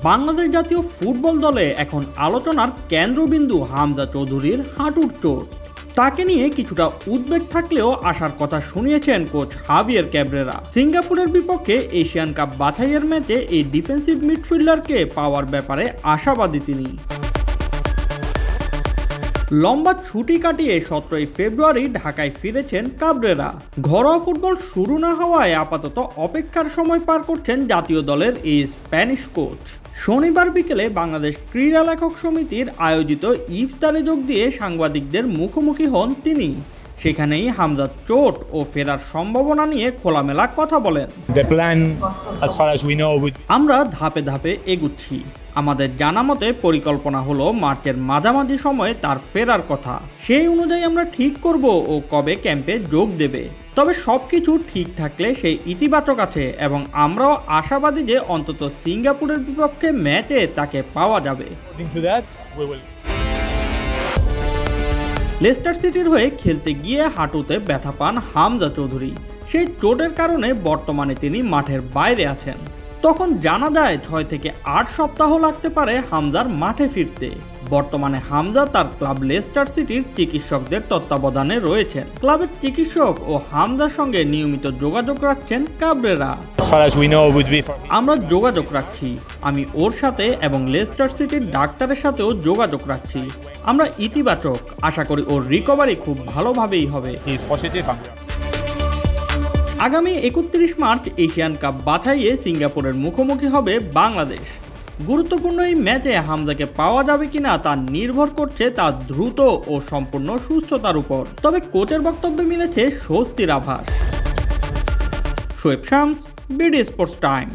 বাংলাদেশ জাতীয় ফুটবল দলে এখন আলোচনার কেন্দ্রবিন্দু হামজা চৌধুরীর হাঁটুর চোট। তাকে নিয়ে কিছুটা উদ্বেগ থাকলেও আশার কথা শুনিয়েছেন কোচ হাভিয়ের ক্যাব্রেরা। সিঙ্গাপুরের বিপক্ষে এশিয়ান কাপ বাছাইয়ের ম্যাচে এই ডিফেন্সিভ মিডফিল্ডারকে পাওয়ার ব্যাপারে আশাবাদী তিনি। লম্বা ছুটি কাটিয়ে 17 ফেব্রুয়ারি ঢাকায় ফিরেছেন কাবরেরা। ঘরোয়া ফুটবল শুরু না হওয়ায় আপাতত অপেক্ষার সময় পার করছেন জাতীয় দলের এই স্প্যানিশ কোচ। শনিবার বিকেলে বাংলাদেশ ক্রীড়া লেখক সমিতির আয়োজিত ইফতারে যোগ দিয়ে সাংবাদিকদের মুখোমুখি হন তিনি। সেখানেই হামজার চোট ও ফেরার সম্ভাবনা নিয়ে খোলামেলা কথা বলেন। আমরা ধাপে ধাপে এগুচ্ছি। আমাদের জানা মতে পরিকল্পনা হলো মার্চের মাঝামাঝি সময়ে তার ফেরার কথা। সেই অনুযায়ী আমরা ঠিক করব ও কবে ক্যাম্পে যোগ দেবে। তবে সবকিছু ঠিক থাকলে সেই ইতিবাচক আছে এবং আমরাও আশাবাদী যে অন্তত সিঙ্গাপুরের বিপক্ষে ম্যাচে তাকে পাওয়া যাবে। লেস্টার সিটির হয়ে খেলতে গিয়ে হাঁটুতে ব্যথা পান হামজা চৌধুরী। সেই চোটের কারণে বর্তমানে তিনি মাঠের বাইরে আছেন। তখন জানা যায় 6 থেকে 8 সপ্তাহ লাগতে পারে হামজার মাঠে ফিরতে। বর্তমানে হামজা তার ক্লাব লেস্টার সিটির চিকিৎসকদের তত্ত্বাবধানে রয়েছেন। ক্লাবের চিকিৎসক ও হামজার সঙ্গে নিয়মিত যোগাযোগ রাখছেন কাবরেরা। আমরা যোগাযোগ রাখছি, আমি ওর সাথে এবং লেস্টার সিটির ডাক্তারের সাথেও যোগাযোগ রাখছি। আমরা ইতিবাচক, আশা করি ওর রিকভারি খুব ভালোভাবেই হবে। আগামী 31 মার্চ এশিয়ান কাপ বাছাইয়ে সিঙ্গাপুরের মুখোমুখি হবে বাংলাদেশ। গুরুত্বপূর্ণ এই ম্যাচে হামজাকে পাওয়া যাবে কিনা তা নির্ভর করছে তার দ্রুত ও সম্পূর্ণ সুস্থতার উপর। তবে কোচের বক্তব্যে মিলেছে স্বস্তির আভাস। Shoaib Shams, BD sports time.